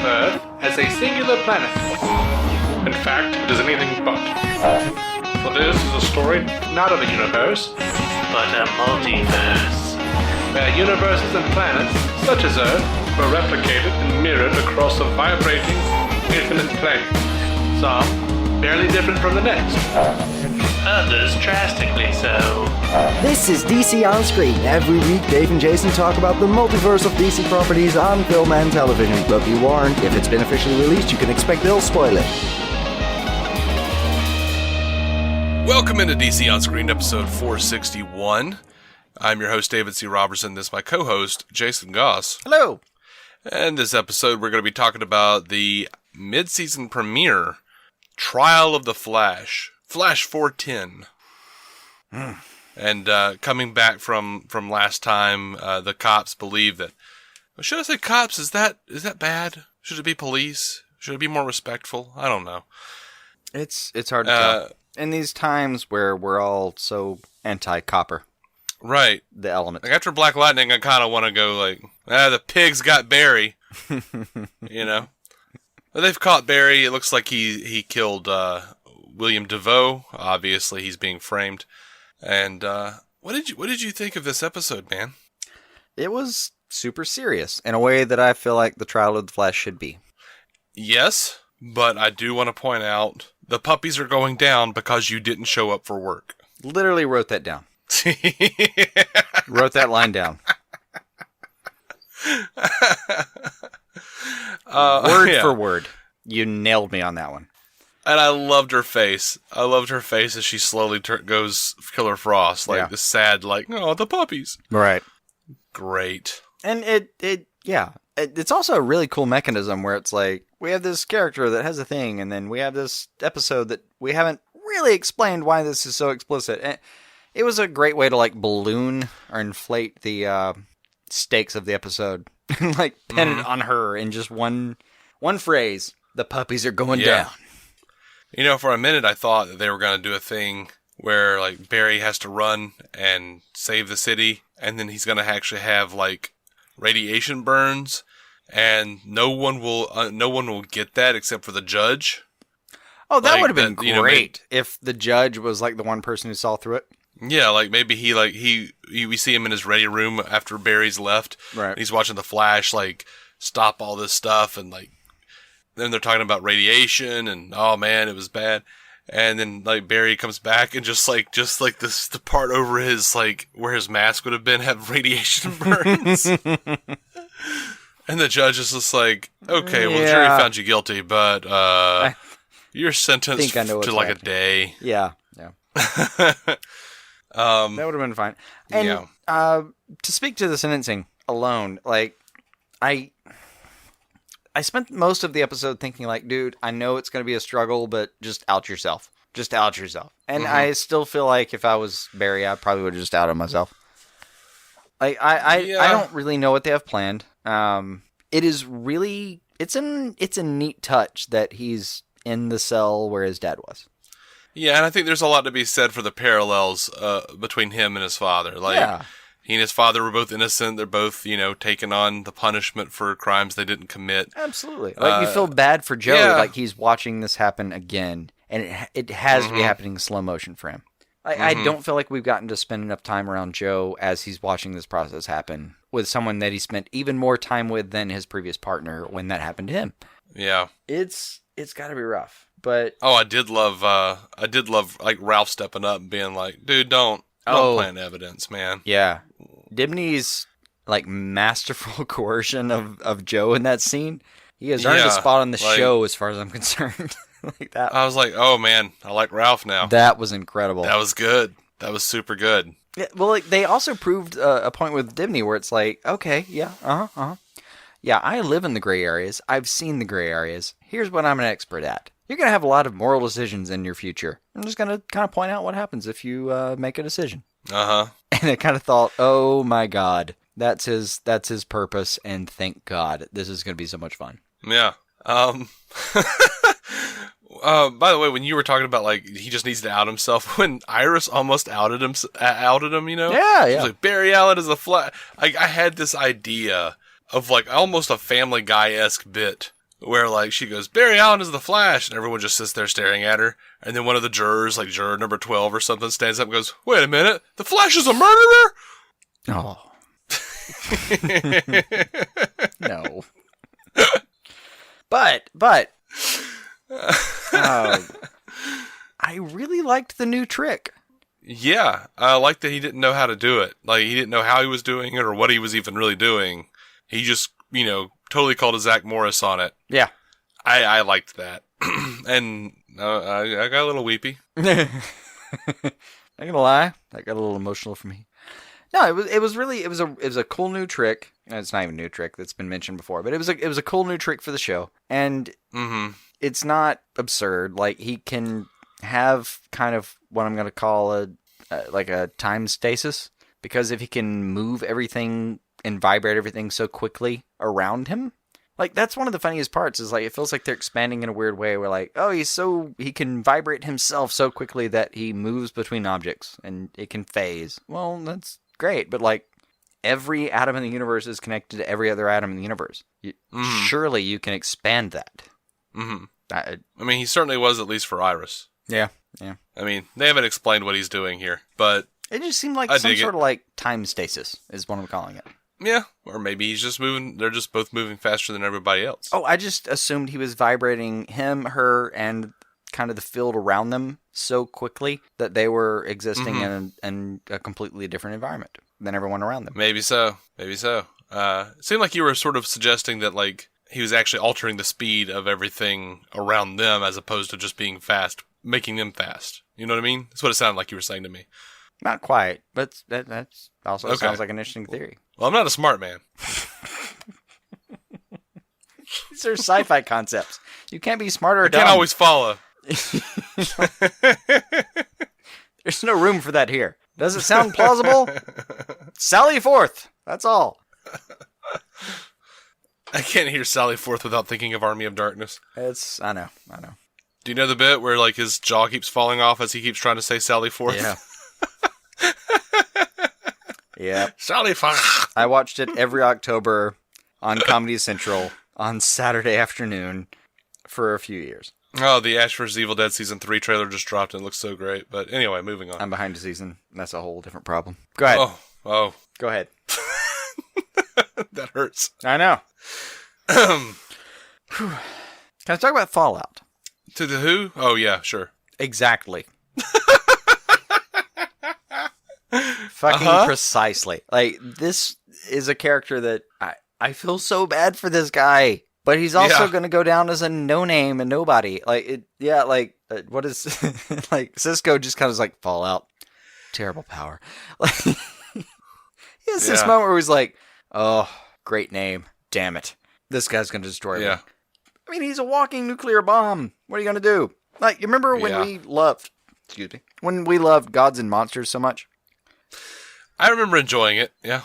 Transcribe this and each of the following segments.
Earth as a singular planet. In fact, it is anything but. For this is a story not of a universe, but a multiverse, where universes and planets, such as Earth, were replicated and mirrored across a vibrating, infinite plane. Some barely different from the next. Others drastically so. This is DC On Screen. Every week, Dave and Jason talk about the multiverse of DC properties on film and television. But be warned, if it's been officially released, you can expect they'll spoil it. Welcome into DC On Screen, episode 461. I'm your host, David C. Robertson. This is my co-host, Jason Goss. Hello. And this episode, we're going to be talking about the mid-season premiere, Trial of the Flash, Flash 410. And coming back from last time, the cops believe that... Should I say cops? Is that bad? Should it be police? Should it be more respectful? I don't know. It's hard to tell. In these times where we're all so anti-copper. Right. The element. Like after Black Lightning, I kind of want to go like, the pigs got Barry. You know? But they've caught Barry. It looks like he killed William Davoe. Obviously, he's being framed. And what did you think of this episode, man? It was super serious in a way that I feel like the Trial of the Flash should be. Yes, but I do want to point out the puppies are going down because you didn't show up for work. Literally wrote that down. Wrote that line down. Word for word. You nailed me on that one. And I loved her face. I loved her face as she slowly goes Killer Frost. Like this sad, like, oh, the puppies. Right. Great. And it's also a really cool mechanism where it's like, we have this character that has a thing, and then we have this episode that we haven't really explained why this is so explicit. And it was a great way to, like, balloon or inflate the stakes of the episode. Like, pin it on her in just one phrase. The puppies are going down. You know, for a minute I thought that they were going to do a thing where, like, Barry has to run and save the city, and then he's going to actually have, like, radiation burns, and no one will get that except for the judge. Oh, that would have been great if the judge was, like, the one person who saw through it. Yeah, like, maybe we see him in his ready room after Barry's left. Right. And he's watching the Flash, like, stop all this stuff, and, like, then they're talking about radiation, and, oh, man, it was bad. And then, like, Barry comes back, and just like this, the part over his, like, where his mask would have been, have radiation burns. And the judge is just like, okay, well, the jury found you guilty, but, you're sentenced to, like, a day. Yeah. That would have been fine. And, to speak to the sentencing alone, like, I spent most of the episode thinking, like, dude, I know it's going to be a struggle, but just out yourself. Just out yourself. And I still feel like if I was Barry, I probably would have just outed myself. Like, I don't really know what they have planned. It is really, it's a neat touch that he's in the cell where his dad was. Yeah, and I think there's a lot to be said for the parallels between him and his father. Like, he and his father were both innocent. They're both, taking on the punishment for crimes they didn't commit. Absolutely. Like, you feel bad for Joe, like he's watching this happen again, and it has to be happening in slow motion for him. I don't feel like we've gotten to spend enough time around Joe as he's watching this process happen with someone that he spent even more time with than his previous partner when that happened to him. Yeah. It's got to be rough, but... Oh, I did love, like, Ralph stepping up and being like, dude, don't plant evidence, man. Yeah. Dibney's, like, masterful coercion of Joe in that scene. He has earned a spot on the show as far as I'm concerned. Like that. I was like, oh, man, I like Ralph now. That was incredible. That was good. That was super good. Yeah, well, like, they also proved a point with Dibney where it's like, okay, yeah, yeah, I live in the gray areas. I've seen the gray areas. Here's what I'm an expert at. You're going to have a lot of moral decisions in your future. I'm just going to kind of point out what happens if you make a decision. Uh-huh. And I kind of thought, oh my God, that's his purpose, and thank God, this is going to be so much fun. Yeah. By the way, when you were talking about, like, he just needs to out himself, when Iris almost outed him, Yeah. She was like, Barry Allen is a flat. I had this idea of, like, almost a Family Guy-esque bit where like she goes, Barry Allen is the Flash, and everyone just sits there staring at her. And then one of the jurors, like juror number 12 or something, stands up and goes, wait a minute, the Flash is a murderer? Oh. No. But I really liked the new trick. Yeah, I like that he didn't know how to do it. Like, he didn't know how he was doing it or what he was even really doing. He just, totally called a Zach Morris on it. Yeah. I liked that. And I got a little weepy. Not gonna lie, that got a little emotional for me. No, it was a cool new trick. It's not even a new trick that's been mentioned before, but it was a cool new trick for the show, and it's not absurd. Like, he can have kind of what I'm gonna call a time stasis, because if he can move everything and vibrate everything so quickly around him, like, that's one of the funniest parts, is like it feels like they're expanding in a weird way where like, oh, he can vibrate himself so quickly that he moves between objects and it can phase. Well, that's great, but like, every atom in the universe is connected to every other atom in the universe. Surely you can expand that. Mm-hmm. I mean, he certainly was, at least for Iris. Yeah. I mean, they haven't explained what he's doing here, but it just seemed like some sort of like time stasis is what I'm calling it. Yeah, or maybe he's just moving. They're just both moving faster than everybody else. Oh, I just assumed he was vibrating him, her, and kind of the field around them so quickly that they were existing in a completely different environment than everyone around them. Maybe so. It seemed like you were sort of suggesting that like he was actually altering the speed of everything around them as opposed to just being fast, making them fast. You know what I mean? That's what it sounded like you were saying to me. Not quite, but that's also sounds like an interesting theory. Well, I'm not a smart man. These are sci-fi concepts. You can't be smarter or dumb. I can't always follow. There's no room for that here. Does it sound plausible? Sally forth. That's all. I can't hear Sally Forth without thinking of Army of Darkness. I know. Do you know the bit where like his jaw keeps falling off as he keeps trying to say Sally Forth? Yeah. Yeah. Sally Forth. I watched it every October on Comedy Central on Saturday afternoon for a few years. Oh, the Ash vs. Evil Dead Season 3 trailer just dropped and it looks so great. But anyway, moving on. I'm behind a season. That's a whole different problem. Go ahead. Oh. Go ahead. That hurts. I know. Can I talk about Fallout? To the who? Oh, yeah, sure. Exactly. Fucking precisely. Like, this is a character that I feel so bad for this guy, but he's also going to go down as a no-name and nobody. Like, what is, like, Cisco just kind of like, Fallout, terrible power. Like, he has this moment where he's like, oh, great name, damn it. This guy's going to destroy me. I mean, he's a walking nuclear bomb. What are you going to do? Like, you remember when when we loved Gods and Monsters so much? I remember enjoying it, yeah.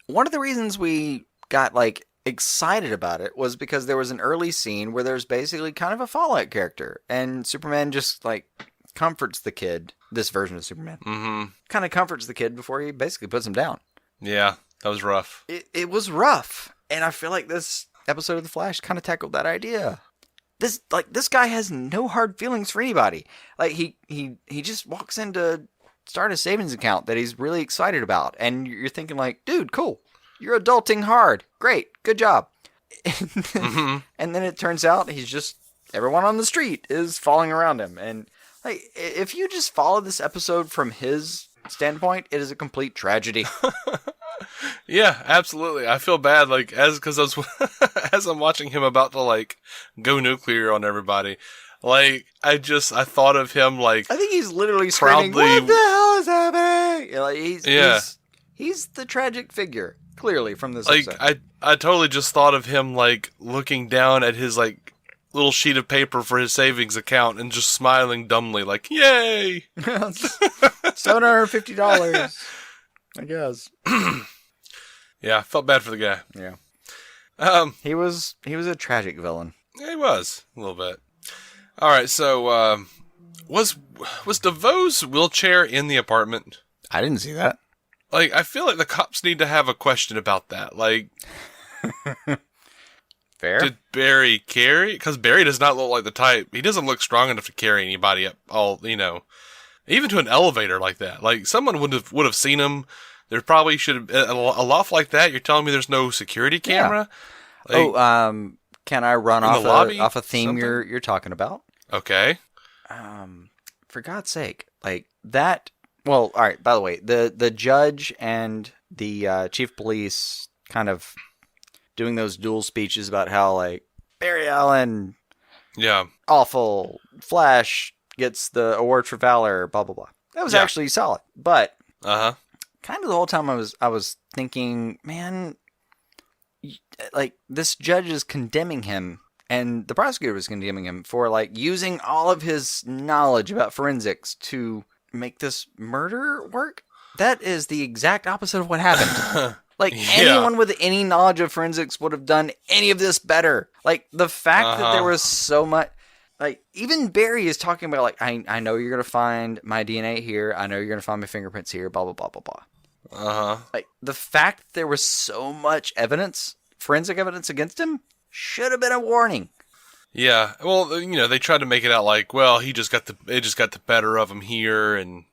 One of the reasons we got, like, excited about it was because there was an early scene where there's basically kind of a Fallout character, and Superman just, like, comforts the kid, this version of Superman. Mm-hmm. Kind of comforts the kid before he basically puts him down. Yeah, that was rough. It was rough, and I feel like this episode of The Flash kind of tackled that idea. This guy has no hard feelings for anybody. Like, he just walks in to start a savings account that he's really excited about, and you're thinking like, dude, cool. You're adulting hard. Great. Good job. And then it turns out everyone on the street is falling around him. And like, if you just follow this episode from his standpoint, it is a complete tragedy. Yeah, absolutely. I feel bad, like, as I'm watching him about to, like, go nuclear on everybody. Like, I thought of him, like, I think he's literally screaming, what the hell is happening? You know, like, he's the tragic figure, clearly, from this episode. I totally just thought of him, like, looking down at his, like, little sheet of paper for his savings account and just smiling dumbly, like, yay! $750, I guess. Yeah, I felt bad for the guy. Yeah. He was a tragic villain. Yeah, he was, a little bit. All right, so was Davoe's wheelchair in the apartment? I didn't see that. Like, I feel like the cops need to have a question about that. Like, Fair. Did Barry carry? Because Barry does not look like the type. He doesn't look strong enough to carry anybody up. Even to an elevator like that. Like someone would have seen him. There probably should have a loft like that. You're telling me there's no security camera? Yeah. Like, can I run in the lobby? off a theme Something? you're talking about? Okay. For God's sake, like that. Well, all right. By the way, the judge and the chief of police kind of doing those dual speeches about how like Barry Allen, Yeah. awful, Flash gets the award for valor, blah blah blah. That was actually solid, but kind of the whole time I was thinking, man, like this judge is condemning him. And the prosecutor was condemning him for like using all of his knowledge about forensics to make this murder work. That is the exact opposite of what happened. Like anyone with any knowledge of forensics would have done any of this better. Like the fact that there was so much, like even Barry is talking about like, I know you're going to find my DNA here. I know you're going to find my fingerprints here, blah, blah, blah, blah, blah. Like the fact that there was so much evidence, forensic evidence against him, should have been a warning. Yeah. Well, they tried to make it out like, well, it just got the better of him here, and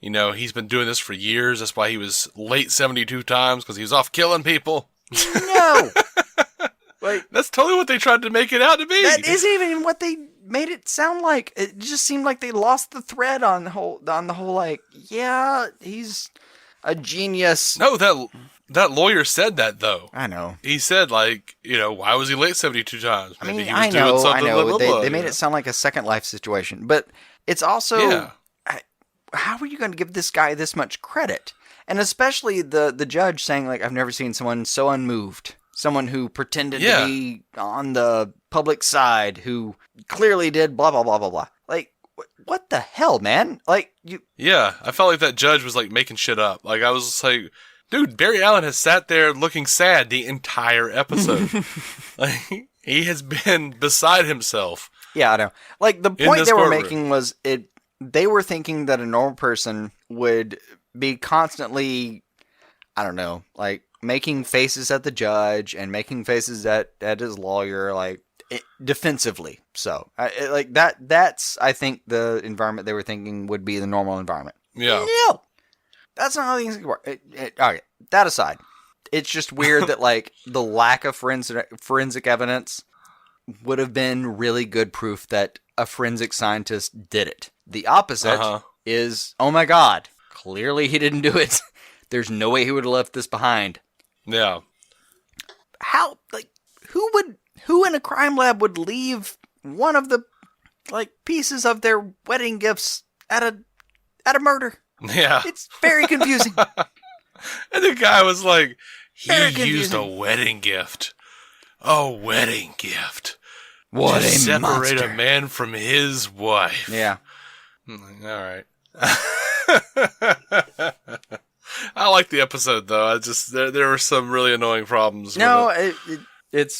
he's been doing this for years. That's why he was late 72 times, because he was off killing people. No. Like that's totally what they tried to make it out to be. That isn't even what they made it sound like. It just seemed like they lost the thread on the whole like, yeah, he's a genius. No, that lawyer said that, though. I know. He said, like, why was he late 72 times? Maybe he was doing something, I know. blah, blah, blah, they made it sound like a Second Life situation. But it's also, how are you going to give this guy this much credit? And especially the judge saying, like, I've never seen someone so unmoved. Someone who pretended to be on the public side, who clearly did blah, blah, blah, blah, blah. Like, what the hell, man? Like, you... Yeah, I felt like that judge was, like, making shit up. Like, I was just like... Dude, Barry Allen has sat there looking sad the entire episode. Like, he has been beside himself. Yeah, I know. Like, the point they were making was they were thinking that a normal person would be constantly, I don't know, like, making faces at the judge and making faces at his lawyer, like, defensively. So, that's, I think, the environment they were thinking would be the normal environment. Yeah. No! That's not how things work. Okay, that aside, it's just weird that like the lack of forensic evidence would have been really good proof that a forensic scientist did it. The opposite is, oh my god, clearly he didn't do it. There's no way he would have left this behind. Yeah. How, like, who in a crime lab would leave one of the, like, pieces of their wedding gifts at a murder? Yeah. It's very confusing. And the guy was like, he used a wedding gift. A wedding gift. What to a separate monster. a man from his wife. Yeah. I'm like, all right. I like the episode, though. I just there were some really annoying problems. No, it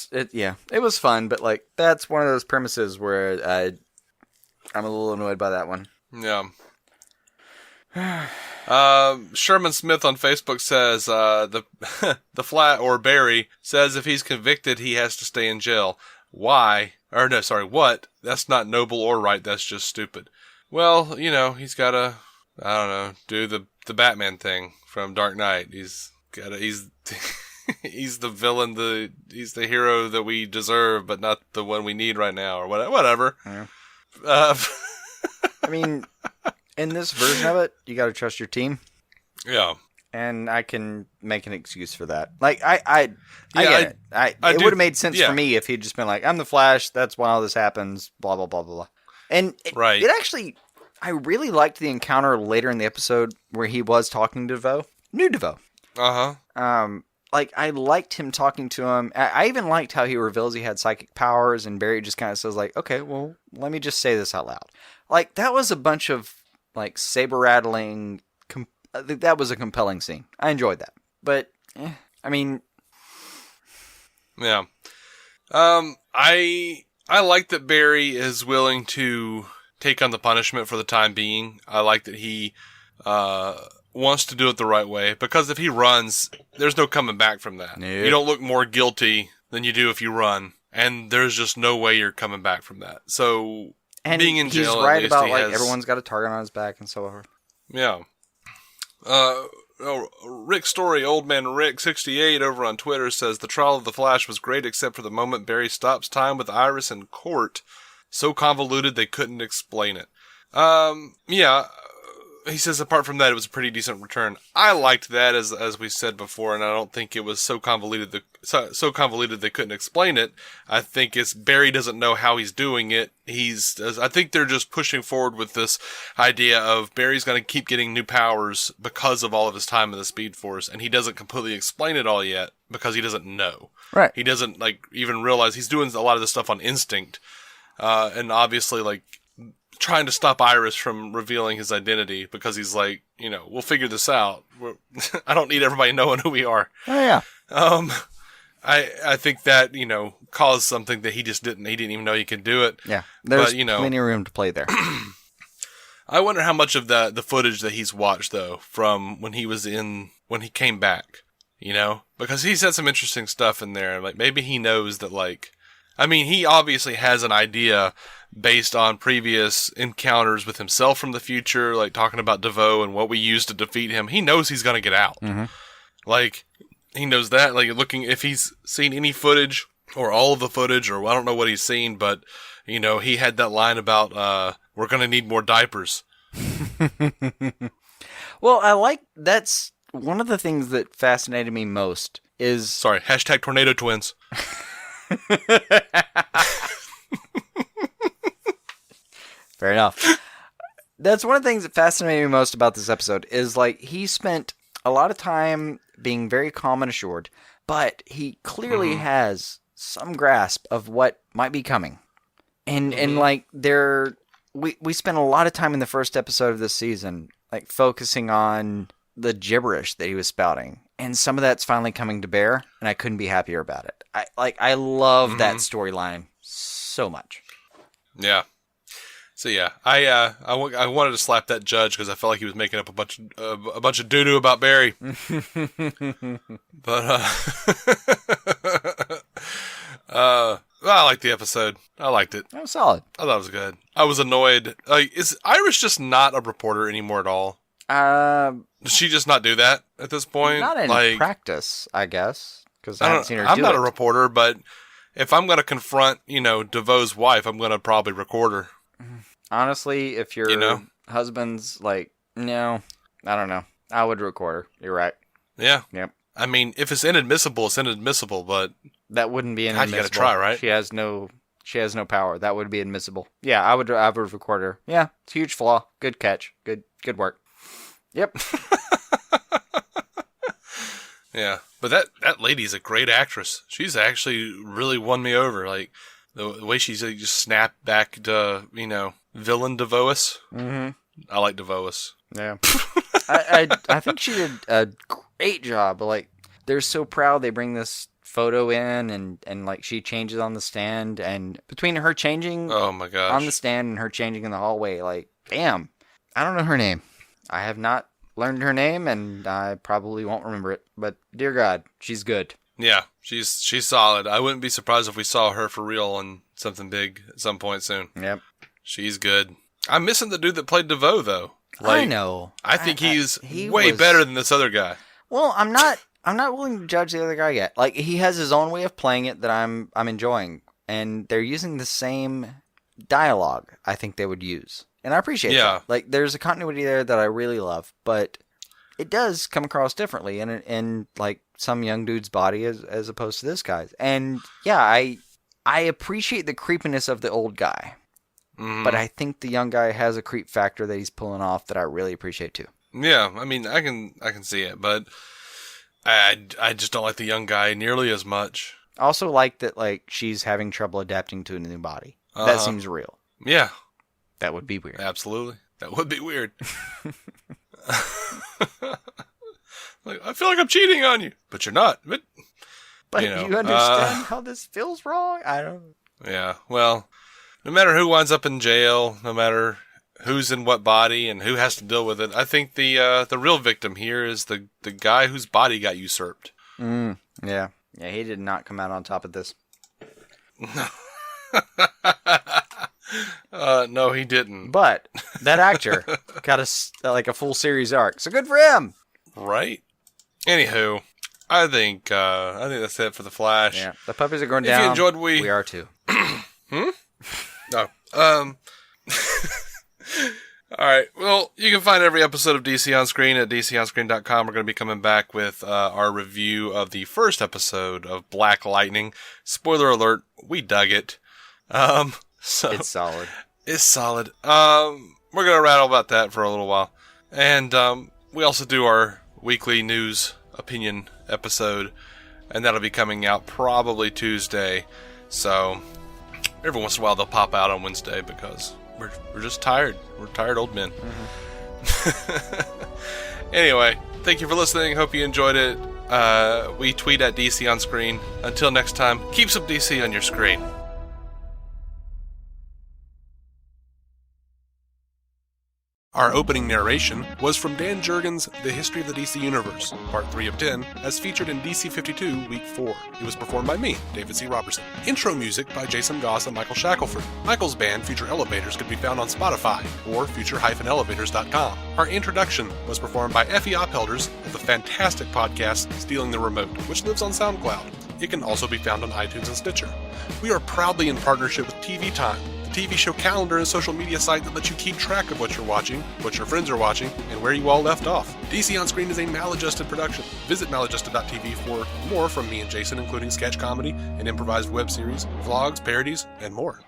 was fun, but like that's one of those premises where I'm a little annoyed by that one. Yeah. Sherman Smith on Facebook says the flat or Barry says if he's convicted he has to stay in jail. Why? Or no, sorry, what? That's not noble or right. That's just stupid. Well, he's got to, I don't know, do the Batman thing from Dark Knight. He's he's the villain, he's the hero that we deserve, but not the one we need right now, or whatever. Yeah. I mean, in this version of it, you got to trust your team. Yeah. And I can make an excuse for that. Like, I get it. It would have made sense for me if he'd just been like, I'm the Flash, that's why all this happens, blah, blah, blah, blah, blah. And it actually, I really liked the encounter later in the episode where he was talking to Davoe. New Davoe. Like, I liked him talking to him. I even liked how he reveals he had psychic powers, and Barry just kind of says, like, okay, well, let me just say this out loud. Like, that was a bunch of, like, saber-rattling... I think that was a compelling scene. I enjoyed that. But, I mean... Yeah. I like that Barry is willing to take on the punishment for the time being. I like that he wants to do it the right way. Because if he runs, there's no coming back from that. Nope. You don't look more guilty than you do if you run. And there's just no way you're coming back from that. So, And being in jail, he's right at least, about, like, everyone's got a target on his back and so forth. Yeah. Rick Story, Old Man Rick 68 over on Twitter says the trial of the Flash was great except for the moment Barry stops time with Iris in court. So convoluted they couldn't explain it. Yeah. He says apart from that, it was a pretty decent return. I liked that, as we said before, and I don't think it was so convoluted so convoluted they couldn't explain it. I think it's Barry doesn't know how he's doing it. I think they're just pushing forward with this idea of Barry's going to keep getting new powers because of all of his time in the Speed Force, and he doesn't completely explain it all yet because he doesn't know. Right. He doesn't even realize he's doing a lot of this stuff on instinct, and obviously trying to stop Iris from revealing his identity because he's like, we'll figure this out. I don't need everybody knowing who we are. Oh, yeah. I think that, caused something that he didn't even know he could do it. Yeah. There's plenty of room to play there. I wonder how much of the footage that he's watched, though, from when he came back, because he said some interesting stuff in there. Like, maybe he knows that, he obviously has an idea based on previous encounters with himself from the future, like talking about Davoe and what we used to defeat him. He knows he's going to get out. Mm-hmm. He knows that. Looking if he's seen any footage or all of the footage, or I don't know what he's seen, but, he had that line about, we're going to need more diapers. Well, that's one of the things that fascinated me most is... Sorry, hashtag tornado twins. Fair enough. That's one of the things that fascinated me most about this episode is he spent a lot of time being very calm and assured, but he clearly has some grasp of what might be coming. And we spent a lot of time in the first episode of this season focusing on the gibberish that he was spouting, and some of that's finally coming to bear, and I couldn't be happier about it. I love that storyline so much. Yeah. So yeah, I wanted to slap that judge because I felt like he was making up a bunch of doo doo about Barry. But I liked the episode. I liked it. That was solid. I thought it was good. I was annoyed. Is Iris just not a reporter anymore at all? Does she just not do that at this point? Not in practice, I guess, because I haven't seen her do it. I'm not a reporter, but if I'm going to confront, Davoe's wife, I'm going to probably record her. Honestly, if your husband's no, I don't know. I would record her. You're right. Yeah. Yep. I mean, if it's inadmissible, it's inadmissible, but... That wouldn't be inadmissible. You gotta try, right? She has no power. That would be admissible. Yeah, I would record her. Yeah, it's a huge flaw. Good catch. Good work. Yep. Yeah, but that lady's a great actress. She's actually really won me over. The way she's just snapped back to, villain Davoe. Mm-hmm. I like Davoe. Yeah. I think she did a great job. They're so proud they bring this photo in and she changes on the stand, and between her changing oh my gosh on the stand and her changing in the hallway, damn. I don't know her name. I have not learned her name, and I probably won't remember it, but dear God, she's good. Yeah, she's solid. I wouldn't be surprised if we saw her for real on something big at some point soon. Yep. She's good. I'm missing the dude that played Davoe, though. I know. I think he's way better than this other guy. Well, I'm not willing to judge the other guy yet. He has his own way of playing it that I'm enjoying, and they're using the same dialogue I think they would use. And I appreciate that. There's a continuity there that I really love, but it does come across differently in some young dude's body as opposed to this guy's. And yeah, I appreciate the creepiness of the old guy, but I think the young guy has a creep factor that he's pulling off that I really appreciate too. Yeah, I mean, I can see it, but I just don't like the young guy nearly as much. I also like that she's having trouble adapting to a new body. That seems real. Yeah. That would be weird. Absolutely. That would be weird. I feel like I'm cheating on you, but you're not. But you understand how this feels wrong? I don't. Yeah. Well, no matter who winds up in jail, no matter who's in what body and who has to deal with it, I think the real victim here is the guy whose body got usurped. Yeah. Yeah, he did not come out on top of this. No, he didn't. But that actor got a full series arc, so good for him. Right? Anywho, I think that's it for the Flash. Yeah, the puppies are going If down. you enjoyed, we are too. No. All right. Well, you can find every episode of DC On Screen at dconscreen.com. We're going to be coming back with our review of the first episode of Black Lightning. Spoiler alert, we dug it. So It's solid. It's solid. We're going to rattle about that for a little while. And we also do our weekly news opinion episode, and that'll be coming out probably Tuesday. So every once in a while they'll pop out on Wednesday because we're just tired. We're tired old men. Anyway, thank you for listening. Hope you enjoyed it. We tweet at DC On Screen. Until next time, keep some DC on your screen. Our opening narration was from Dan Jurgens' The History of the DC Universe, Part 3 of 10, as featured in DC 52, Week 4. It was performed by me, David C. Robertson. Intro music by Jason Goss and Michael Shackelford. Michael's band, Future Elevators, could be found on Spotify or future-elevators.com. Our introduction was performed by Effie Ophelders of the fantastic podcast Stealing the Remote, which lives on SoundCloud. It can also be found on iTunes and Stitcher. We are proudly in partnership with TV Time, the TV show calendar and social media site that lets you keep track of what you're watching, what your friends are watching, and where you all left off. DC On Screen is a maladjusted production. Visit maladjusted.tv for more from me and Jason, including sketch comedy, an improvised web series, vlogs, parodies, and more.